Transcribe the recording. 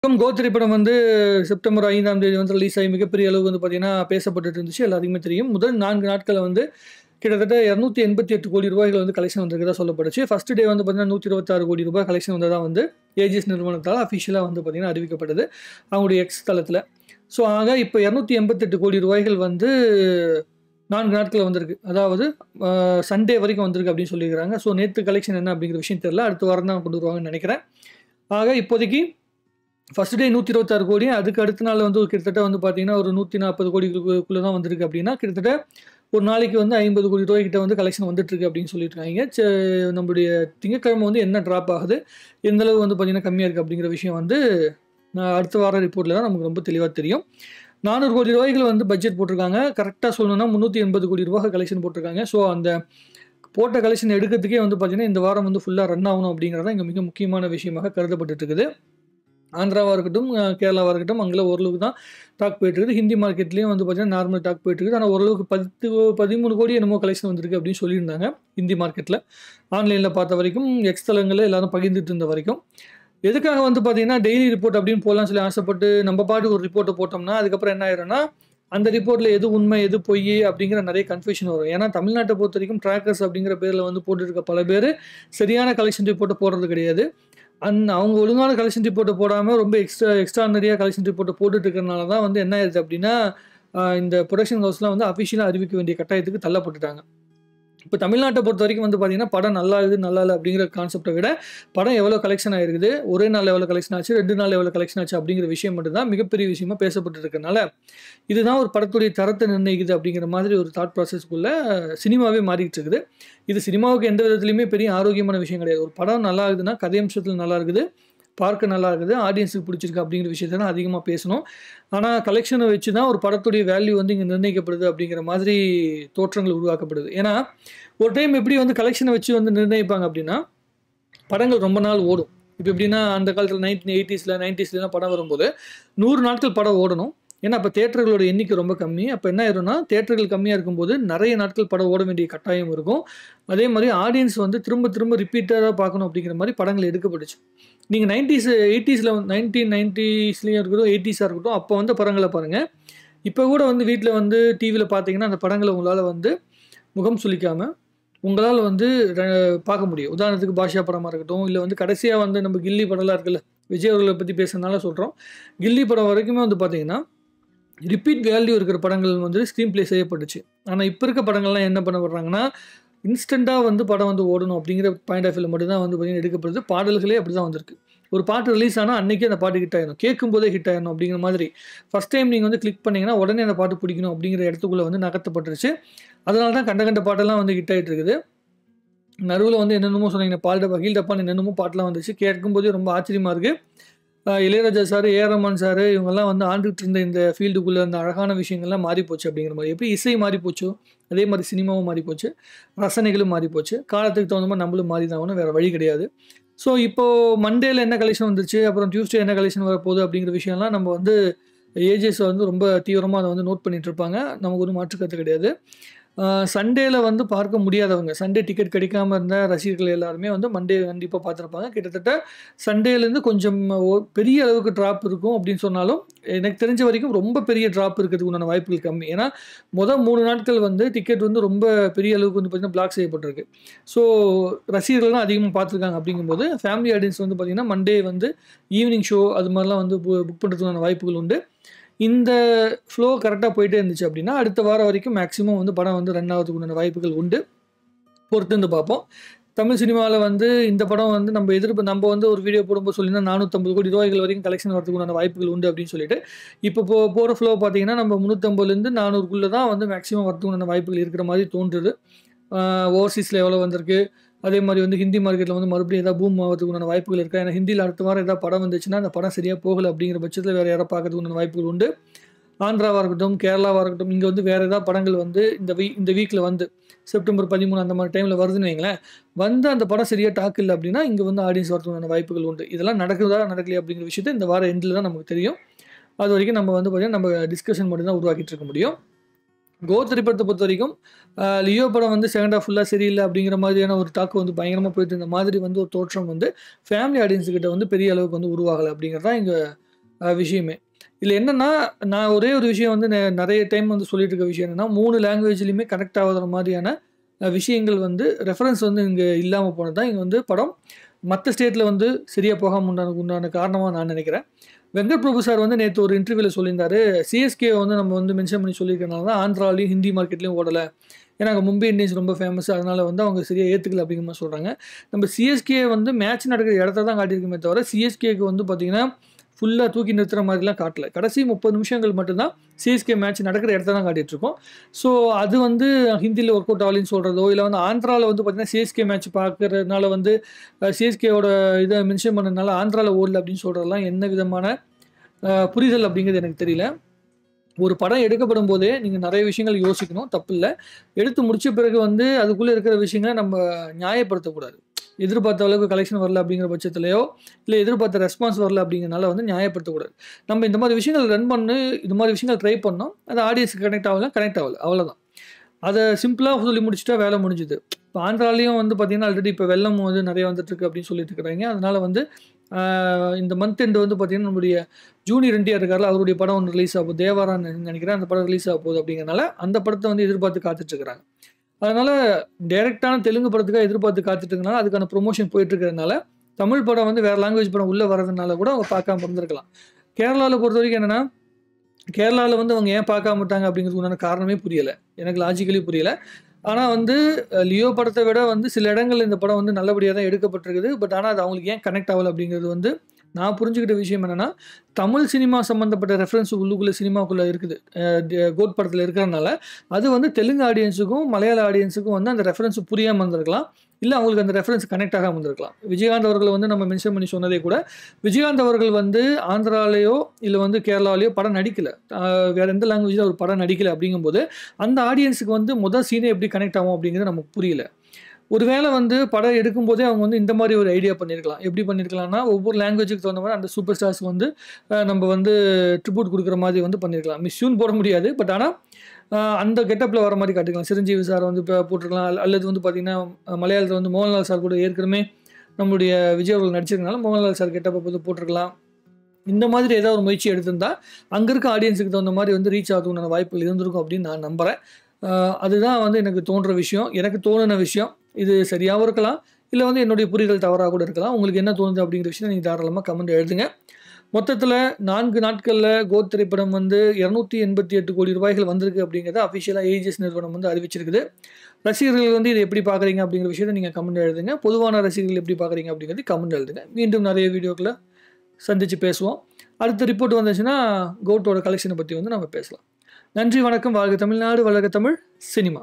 கோ திரைப்படம் வந்து செப்டம்பர் 5ஆம் தேதி வந்து ரிலீஸ் ஆகி மிகப்பெரிய அளவு வந்து பார்த்தீங்கன்னா பேசப்பட்டுட்டு இருந்துச்சு. எல்லாத்துக்குமே தெரியும். முதல் 4 நாட்கள்ல வந்து கிட்டத்தட்ட ரூ. 288 கோடி வந்து கலெக்ஷன் வந்திருக்கிறதா சொல்லப்படுச்சு. ஃபர்ஸ்ட் டே வந்து பார்த்தீங்கன்னா ரூ. 126 கோடி கலெக்ஷன் வந்ததா வந்து ஏஜிஎஸ் நிறுவனத்தால் அஃபிஷியலா வந்து பார்த்தீங்கன்னா அறிவிக்கப்பட்டது. அவங்களுடைய எக்ஸ் தளத்தில. ஸோ ஆக இப்போ ரூ. 288 கோடி வந்து 4 நாட்கள்ல வந்திருக்கு. அதாவது சண்டே வரைக்கும் வந்திருக்கு அப்படின்னு சொல்லியிருக்காங்க. ஸோ நேத்து கலெக்ஷன் என்ன அப்படிங்கிற விஷயம் தெரியல. அடுத்த வாரம் தான் கொண்டு வருவாங்கன்னு நினைக்கிறேன். ஆக இப்போதைக்கு ஃபர்ஸ்ட் டே 126 கோடி. அதுக்கு அடுத்த நாள் வந்து கிட்டத்தட்ட வந்து பார்த்தீங்கன்னா, ஒரு 140 கோடிக்குள்ள தான் வந்திருக்கு அப்படின்னா, கிட்டத்தட்ட ஒரு நாளைக்கு வந்து 50 கோடி ரூபாய் கிட்ட வந்து கலெக்ஷன் வந்துட்டுருக்கு அப்படின்னு சொல்லியிருக்காங்க. நம்மளுடைய திங்கட்கிழமை வந்து என்ன ட்ராப் ஆகுது, எந்த அளவு வந்து பார்த்தீங்கன்னா கம்மியா இருக்கு அப்படிங்கிற விஷயம் வந்து அடுத்த வார ரிப்போர்ட்ல தான் நமக்கு ரொம்ப தெளிவா தெரியும். 400 கோடி ரூபாய்கள் வந்து பட்ஜெட் போட்டிருக்காங்க. கரெக்ட்டா சொல்லணும்னா 380 கோடி ரூபாய் கலெக்ஷன் போட்டிருக்காங்க. ஸோ அந்த போட்ட கலெக்ஷன் எடுக்கிறதுக்கே வந்து பார்த்தீங்கன்னா, இந்த வாரம் வந்து ஃபுல்லா ரன் ஆகணும் அப்படிங்கிறது தான் இங்க மிக முக்கியமான விஷயமாக கருதப்பட்டுட்டு இருக்குது. ஆந்திராவா இருக்கட்டும், கேரளாவா இருக்கட்டும், அங்கெல்லாம் ஓரளவுக்கு தான் டாக் போயிட்டு இருக்குது. ஹிந்தி மார்க்கெட்லயும் வந்து பார்த்தீங்கன்னா, நார்மல் டாக் போயிட்டு இருக்குது. ஆனா ஓரளவுக்கு 13 கோடி என்னமோ கலெக்ஷன் வந்திருக்கு அப்படின்னு சொல்லியிருந்தாங்க ஹிந்தி மார்க்கெட்ல. ஆன்லைன்ல பார்த்த வரைக்கும், எக்ஸ் தளங்கள்ல எல்லாரும் பகிர்ந்துட்டு இருந்த வரைக்கும். எதுக்காக வந்து பார்த்தீங்கன்னா, டெய்லி ரிப்போர்ட் அப்படின்னு போடலாம்னு சொல்லி ஆசைப்பட்டு நம்ம பாட்டுக்கு ஒரு ரிப்போர்ட்ட போட்டோம்னா, அதுக்கப்புறம் என்ன ஆயிரும்னா, அந்த ரிப்போர்ட்ல எது உண்மை, எது பொய் அப்படிங்கிற நிறைய கன்ஃப்யூஷன் வரும். ஏன்னா தமிழ்நாட்ட பொறுத்தவரைக்கும் ட்ராக்கர்ஸ் அப்படிங்கிற பேர்ல வந்து போட்டுருக்க பல பேரு சரியான கலெக்ஷன் ரிப்போர்ட்ட போடுறது கிடையாது. அவங்க ஒழுங்கான கலெக்ஷன் ரிப்போர்ட்ட போடாம ரொம்ப எக்ஸ்ட்ரார்டினரியா கலெக்ஷன் ரிப்போர்ட்ட போட்டுட்டு இருக்கிறனால தான் வந்து என்ன ஆயிருது அப்படின்னா, இந்த புரொடக்ஷன் ஹவுஸ்லாம் வந்து அஃபிஷியலா அறிவிக்க வேண்டிய கட்டாயத்துக்கு தள்ளப்பட்டுட்டாங்க. இப்ப தமிழ்நாட்ட பொறுத்தவரைக்கும் வந்து பார்த்தீங்கன்னா, படம் நல்லா இருக்குது, நல்லா இல்ல அப்படிங்கிற கான்செப்ட்ட விட, படம் எவ்வளோ கலெக்ஷன் ஆயிருக்குது, ஒரே நாள்ல எவ்வளோ கலெக்ஷன் ஆச்சு, 2 நாள்ல எவ்வளோ கலெக்ஷன் ஆச்சு அப்படிங்கிற விஷயம் மட்டும் தான் மிகப்பெரிய விஷயமா பேசப்பட்டு இருக்கனால, இதுதான் ஒரு படத்துடைய தரத்த நிர்ணயிக்குது அப்படிங்கிற மாதிரி ஒரு தாட் ப்ராசஸ்க்குள்ள சினிமாவே மாறிட்டு இருக்குது. இது சினிமாவுக்கு எந்த விதத்திலயுமே பெரிய ஆரோக்கியமான விஷயம் கிடையாது. ஒரு படம் நல்லா இருக்குதுன்னா, கதையம்சத்துல நல்லா இருக்குது, பார்க்க நல்லா இருக்குது, ஆடியன்ஸுக்கு பிடிச்சிருக்கு அப்படிங்கிற விஷயத்த தான் அதிகமா பேசணும். ஆனா கலெக்ஷன வச்சு தான் ஒரு படத்துடைய வேல்யூ வந்து இங்க நிர்ணயிக்கப்படுது அப்படிங்கிற மாதிரி தோற்றங்கள் உருவாக்கப்படுது. ஏன்னா, ஒரு டைம் எப்படி வந்து கலெக்ஷன வச்சு வந்து நிர்ணயிப்பாங்க அப்படின்னா, படங்கள் ரொம்ப நாள் ஓடும். இப்ப எப்படின்னா, அந்த காலத்துல 1980ஸ்லாம் படம் வரும்போது 100 நாட்கள் படம் ஓடணும். ஏன்னா, அப்ப தியேட்டர்களோட எண்ணிக்கை ரொம்ப கம்மி. அப்ப என்ன ஆயிரும்னா, தியேட்டர்கள் கம்மியா இருக்கும்போது நெறைய நாட்கள் படம் ஓட வேண்டிய கட்டாயம் இருக்கும். அதே மாரி ஆடியன்ஸ் வந்து திரும்ப திரும்ப ரிப்பீட்டடா பார்க்கணும் அப்படிங்கிற மாரி படங்கள் எடுக்கப்பட்டுச்சு. நீங்க 80ஸ்ல 1990ஸ்லயும் இருக்கட்டும், 80ஸா இருக்கட்டும், அப்ப வந்த படங்கள பாருங்க. இப்ப கூட வந்து வீட்ல வந்து டிவில பார்த்தீங்கன்னா, அந்த படங்கள உங்களால வந்து முகம் சுளிக்காம உங்களால வந்து ர பார்க்க முடியும். உதாரணத்துக்கு பாஷா படமா இருக்கட்டும், இல்ல வந்து கடைசியா வந்து நம்ம கில்லி படம்லாம் இருக்குல்ல, விஜய் அவர்கள பத்தி பேசுனனால சொல்றோம். கில்லி படம் வரைக்குமே வந்து பார்த்தீங்கன்னா, ரிப்பீட் வேல்யூ இருக்கிற படங்கள் வந்து ஸ்க்ரீன் ப்ளே செய்யப்பட்டுச்சு. ஆனா இப்ப இருக்க படங்கள்லாம் என்ன பண்ண படுறாங்கன்னா, இன்ஸ்டன்ட்டா வந்து படம் வந்து ஓடணும் அப்படிங்கிற பாயிண்ட் ஆஃப் வியூல மட்டும் தான் வந்து பார்த்தீங்கன்னா எடுக்கப்படுது. பாடல்களே அப்படிதான் வந்திருக்கு. ஒரு பாட்டு ரிலீஸ் ஆனா அன்னைக்கே அந்த பாட்டு ஹிட் ஆயிரும். கேட்கும்போதே ஹிட் ஆயிரணும் அப்படிங்கிற மாதிரி. ஃபர்ஸ்ட் டைம் நீங்க வந்து கிளிக் பண்ணீங்கன்னா, உடனே அந்த பாட்டு பிடிக்கணும் அப்படிங்கிற இடத்துக்குள்ள வந்து நகர்த்தப்பட்டுருச்சு. அதனால தான் கண்ட கண்ட பாட்டெல்லாம் வந்து ஹிட் ஆயிட்டு இருக்குது. நடுவுல வந்து என்னென்னமோ சொன்னீங்க. பால் டப்பா, கீல் டப்பான்னு என்னென்னமோ பாட்டுலாம் வந்துச்சு. கேட்கும்போதே ரொம்ப ஆச்சரியமா இருக்கு. Ilaiyaraaja sir, AR Rahman sir இவங்கலாம் வந்து ஆண்டுட்டு இருந்த இந்த ஃபீல்டுக்குள்ள அந்த அழகான விஷயங்கள்லாம் மாறி போச்சு அப்படிங்கிற மாரி. எப்படி இசை மாறி போச்சோ, அதே மாரி சினிமாவும் மாறி போச்சு. ரசனைகளும் மாறி போச்சு. காலத்துக்கு தகுந்த மாரி நம்மளும் மாறி தான் ஆகணும். வேற வழி கிடையாது. ஸோ இப்போ மண்டேல என்ன கலெக்ஷன் வந்துருச்சு, அப்புறம் டியூஸ்டே என்ன கலெக்ஷன் வரப்போகுது அப்படிங்கிற விஷயம்லாம் நம்ம வந்து ஏஜிஎஸ் வந்து ரொம்ப தீவிரமா அத வந்து நோட் பண்ணிட்டு இருப்பாங்க. நமக்கு ஒண்ணும் மாற்று கருத்து கிடையாது. சண்டேல வந்து பார்க்க முடியாதவங்க, சண்டே டிக்கெட் கிடைக்காம இருந்த ரசிகர்கள் எல்லாருமே வந்து மண்டே கண்டிப்பா பார்த்துருப்பாங்க. கிட்டத்தட்ட சண்டேலேருந்து கொஞ்சம் பெரிய அளவுக்கு ட்ராப் இருக்கும் அப்படின்னு சொன்னாலும், எனக்கு தெரிஞ்ச வரைக்கும் ரொம்ப பெரிய ட்ராப் இருக்கிறதுக்கு உண்டான வாய்ப்புகள் கம்மி. ஏன்னா, 3 நாட்கள் வந்து டிக்கெட் வந்து ரொம்ப பெரிய அளவுக்கு வந்து பார்த்தீங்கன்னா, பிளாக் செய்யப்பட்டிருக்கு. ஸோ ரசிகர்கள் தான் அதிகமா பார்த்துருக்காங்க அப்படிங்கும்போது, ஃபேமிலி ஆடியன்ஸ் வந்து பார்த்தீங்கன்னா, மண்டே வந்து ஈவினிங் ஷோ அது மாரிலாம் வந்து புக் பண்ணுறதுக்கான வாய்ப்புகள் உண்டு. இந்த ஃப்ளோ கரெக்ட்டா போயிட்டே இருந்துச்சு அப்படின்னா, அடுத்த வாரம் வரைக்கும் மேக்ஸிமம் வந்து படம் வந்து ரன் ஆவறதுக்கு உண்டான வாய்ப்புகள் உண்டு. பொறுத்திருந்து பார்ப்போம். தமிழ் சினிமால வந்து இந்த படம் வந்து நம்ம வந்து ஒரு வீடியோ போடும்போது சொல்லியிருந்தோம் 450 கோடி ரூபாய்கள் வரைக்கும் கலெக்ஷன் வரதுக்கு உண்டான வாய்ப்புகள் உண்டு அப்படின்னு சொல்லிட்டு. இப்போ போற ஃப்ளோ பார்த்தீங்கன்னா, நம்ம 350லேருந்து 400க்குள்ள தான் வந்து மேக்ஸிமம் வரதுக்கு உண்டான வாய்ப்புகள் இருக்கிற மாரி தோன்றுது. ஓவர்சீஸ்ல எவ்வளோ வந்திருக்கு, அதே மாரி வந்து ஹிந்தி மார்க்கெட்ல வந்து மறுபடியும் ஏதாவது பூம் ஆவறதுக்கு உண்டான வாய்ப்புகள் இருக்கா? ஏன்னா ஹிந்தில அடுத்த வாரம் ஏதாவது படம் வந்துச்சுன்னா, அந்த படம் சரியா போகல அப்படிங்கிற பட்சத்தில வேற யாராவது பார்க்கறதுக்கு உண்டான வாய்ப்புகள் உண்டு. ஆந்திராவா இருக்கட்டும், கேரளாவா இருக்கட்டும், இங்க வந்து வேற ஏதாவது படங்கள் வந்து இந்த வீக்ல வந்து செப்டம்பர் 13 அந்த மாரி டைம்ல வருதுன்னு வைங்களேன். வந்து அந்த படம் சரியா டாக் இல்ல அப்படின்னா, இங்க வந்து ஆடியன்ஸ் வரதுக்கான வாய்ப்புகள் உண்டு. இதெல்லாம் நடக்குதா, நடக்கலையா அப்படிங்கிற விஷயத்த இந்த வார எண்ட்ல தான் நமக்கு தெரியும். அதுவரைக்கும் நம்ம வந்து பார்த்தீங்கன்னா, நம்ம டிஸ்கஷன் மட்டும் தான் உருவாக்கிட்டு இருக்க முடியும். கோ திரைப்படத்த பொறுத்தவரைக்கும், லியோ படம் வந்து செகண்ட் ஹாஃப் ஃபுல்லா சரியில்ல அப்படிங்கிற மாதிரியான ஒரு டாக் வந்து பயங்கரமா போயிட்டு இருந்த மாதிரி வந்து ஒரு தோற்றம் வந்து ஃபேமிலி ஆடியன்ஸ் கிட்ட வந்து பெரிய அளவுக்கு வந்து உருவாகல அப்படிங்கிறது தான் இங்க விஷயமே. இதில என்னன்னா, நான் ஒரே ஒரு விஷயம் வந்து நெறைய டைம் வந்து சொல்லிட்டு இருக்க விஷயம் என்னன்னா, 3 லாங்குவேஜ்லயுமே கனெக்ட் ஆகுற மாதிரியான விஷயங்கள் வந்து ரெஃபரன்ஸ் வந்து இங்க இல்லாம போனது தான் இங்க வந்து படம் மத்த ஸ்டேட்ல வந்து சரியா போகாம உண்டான காரணமா நான் நெனைக்கிறேன். வெங்கட் பிரபு சார் வந்து நேத்து ஒரு இன்டர்வியூல சொல்லியிருந்தாரு, சிஎஸ்கே வந்து நம்ம வந்து மென்ஷன் பண்ணி சொல்லியிருக்கனால தான் ஆந்திராலயும், ஹிந்தி மார்க்கெட்லயும் ஓடல. ஏன்னா அங்க மும்பை இந்தியன்ஸ் ரொம்ப ஃபேமஸ். அதனால வந்து அவங்க சரியா ஏத்துக்கல அப்படிங்கிற மாரி சொல்றாங்க. நம்ம சிஎஸ்கே வந்து மேட்ச் நடக்கிற இடத்த தான் காட்டியிருக்குமே தவிர, சிஎஸ்கேக்கு வந்து பார்த்தீங்கன்னா, ஃபுல்லா தூக்கி நிறுத்துற மாதிரிலாம் காட்டல. கடைசி 30 நிமிஷங்கள் மட்டும் தான் சிஎஸ்கே மேட்ச் நடக்கிற இடத்த தான் காட்டிட்டு இருக்கோம். ஸோ அது வந்து ஹிந்தியில ஒர்க் அவுட் ஆகலன்னு சொல்றதோ, இல்ல வந்து ஆந்திரால வந்து பார்த்தீங்கன்னா, சிஎஸ்கே மேட்ச் பார்க்கறதுனால வந்து சிஎஸ்கேவோட இத மென்ஷன் பண்ணதுனால ஆந்திரால ஓடல அப்படின்னு சொல்றதெல்லாம் என்ன விதமான புரிதல் அப்படிங்கிறது எனக்கு தெரியல. ஒரு படம் எடுக்கப்படும் போதே நீங்க நெறைய விஷயங்கள் யோசிக்கணும். தப்பில்ல. எடுத்து முடிச்ச பிறகு வந்து அதுக்குள்ள இருக்கிற விஷயங்கள நம்ம நியாயப்படுத்தக்கூடாது. எதிர்பார்த்த அளவுக்கு கலெக்ஷன் வரல அப்படிங்கிற பட்சத்திலயோ, இல்ல எதிர்பார்த்த ரெஸ்பான்ஸ் வரல அப்படிங்கிறனால வந்து நியாயப்படுத்தக்கூடாது. நம்ம இந்த மாரி விஷயங்கள் ரன் பண்ணு, இந்த மாரி விஷயங்கள் ட்ரை பண்ணோம். அது ஆடியன்ஸ்க்கு கனெக்ட் ஆகல. அவ்வளோதான். அத சிம்பிளா சொல்லி முடிச்சுட்டா வேலை முடிஞ்சுது. இப்ப ஆந்திராலயும் வந்து பார்த்தீங்கன்னா, ஆல்ரெடி இப்ப வெள்ளம் வந்து நெறைய வந்துட்டு இருக்கு அப்படின்னு சொல்லிட்டு இருக்கிறாங்க. அதனால வந்து இந்த மந்த் எண்ட் வந்து பார்த்தீங்கன்னா, நம்முடைய ஜூனியர் என்டிஆர் இருக்கார்ல, அவருடைய படம் ஒண்ணு ரிலீஸ் ஆக போகுது. தேவாரான்னு நெனைக்கிறேன். அந்த படம் ரிலீஸ் ஆக போகுது அப்படிங்கிறனால, அந்த படத்த வந்து எதிர்பார்த்து காத்துட்டு இருக்கிறாங்க. அதனால டைரக்ட்டான தெலுங்கு படத்துக்காக எதிர்பார்த்து காத்துட்டு இருக்கனால, அதுக்கான ப்ரமோஷன் போயிட்டு இருக்கிறதுனால, தமிழ் படம் வந்து வேற லாங்குவேஜ் படம் உள்ள வரதுனால கூட அவங்க பார்க்காம இருந்திருக்கலாம். கேரளால பொறுத்தவரைக்கும் என்னன்னா, கேரளால வந்து அவங்க ஏன் பார்க்காம விட்டாங்க அப்படிங்கிறதுக்கு உண்டான காரணமே புரியல. எனக்கு லாஜிக்கலி புரியல. ஆனா வந்து லியோ படத்த விட வந்து சில இடங்கள்ல இந்த படம் வந்து நல்லபடியா தான் எடுக்கப்பட்டிருக்குது. பட் ஆனா அது அவங்களுக்கு ஏன் கனெக்ட் ஆகல அப்படிங்கிறது வந்து நான் புரிஞ்சுக்கிட்ட விஷயம் என்னன்னா, தமிழ் சினிமா சம்மந்தப்பட்ட ரெஃபரன்ஸ் உள்ளுக்குள்ள சினிமாக்குள்ள இருக்குது. கோட் படத்துல இருக்கிறனால, அது வந்து தெலுங்கு ஆடியன்ஸுக்கும், மலையாள ஆடியன்ஸுக்கும் வந்து அந்த ரெஃபரன்ஸ் புரியாம இருந்திருக்கலாம். இல்ல அவங்களுக்கு அந்த ரெஃபரன்ஸ் கனெக்ட் ஆகாம இருந்திருக்கலாம். விஜயகாந்த் அவர்கள வந்து நம்ம மென்ஷன் பண்ணி சொன்னதே கூட, விஜயகாந்த் அவர்கள் வந்து ஆந்திராலயோ, இல்ல வந்து கேரளாலயோ படம் நடிக்கல. வேற எந்த லாங்குவேஜ்ல அவர் படம் நடிக்கல அப்படிங்கும்போது, அந்த ஆடியன்ஸுக்கு வந்து முதல் சீனே எப்படி கனெக்ட் ஆகும் அப்படிங்கிறது நமக்கு புரியல. ஒருவேளை வந்து படம் எடுக்கும்போதே அவங்க வந்து இந்த மாரி ஒரு ஐடியா பண்ணியிருக்கலாம். எப்படி பண்ணியிருக்கலாம்னா, ஒவ்வொரு லாங்குவேஜுக்கு தகுந்த மாரி அந்த சூப்பர் ஸ்டார்ஸ்க்கு வந்து நம்ம வந்து ட்ரிபியூட் குடுக்குற மாதிரி வந்து பண்ணியிருக்கலாம். மிஸ்யூன்னு போட முடியாது. பட் ஆனா, அந்த கெட்டப்ல வர மாரி காட்டிக்கலாம். சிரஞ்சீவி சார் வந்து இப்ப போட்டுருக்கலாம். அல்லது வந்து பார்த்தீங்கன்னா, மலையாளத்தில வந்து மோகன்லால் சார் கூட ஏற்கனவே நம்முடைய விஜய் அவர்கள் நடிச்சிருக்கனால, மோகன்லால் சார் கெட்டப்ப வந்து போட்டுருக்கலாம். இந்த மாதிரி ஏதாவது ஒரு முயற்சி எடுத்திருந்தா, அங்க இருக்க ஆடியன்ஸுக்கு தகுந்த மாரி வந்து ரீச் ஆகுறதுக்கான வாய்ப்புகள் இருந்திருக்கும் அப்படின்னு நான் நம்புறேன். அதுதான் வந்து எனக்கு தோன்ற விஷயம். எனக்கு தோணுன விஷயம். இது சரியாவும் இருக்கலாம். இல்ல வந்து என்னுடைய புரிதல் தவறா கூட இருக்கலாம். உங்களுக்கு என்ன தோணுது அப்படிங்கிற விஷயத்த நீங்க தாராளமா கமெண்ட் எழுதுங்க. மொத்தத்தில 4 நாட்கள்ல கோட் திரைப்படம் வந்து ₹288,00,00,000 வந்திருக்கு அப்படிங்கிறத அஃபிஷியலா ஏஜிஎஸ் நிறுவனம் வந்து அறிவிச்சிருக்குது. ரசிகர்கள் வந்து இத எப்படி பார்க்குறீங்க அப்படிங்கிற விஷயத்த நீங்க கமெண்ட் எழுதுங்க. பொதுவான ரசிகர்கள் எப்படி பார்க்குறீங்க அப்படிங்கிறத கமெண்ட் எழுதுங்க. மீண்டும் நெறைய வீடியோக்கள சந்திச்சு பேசுவோம். அடுத்த ரிப்போர்ட் வந்துச்சுன்னா, கோட்டோட கலெக்ஷன பத்தி வந்து நம்ம பேசலாம். நன்றி, வணக்கம். வாழ்க தமிழ்நாடு! வளர்க தமிழ் சினிமா!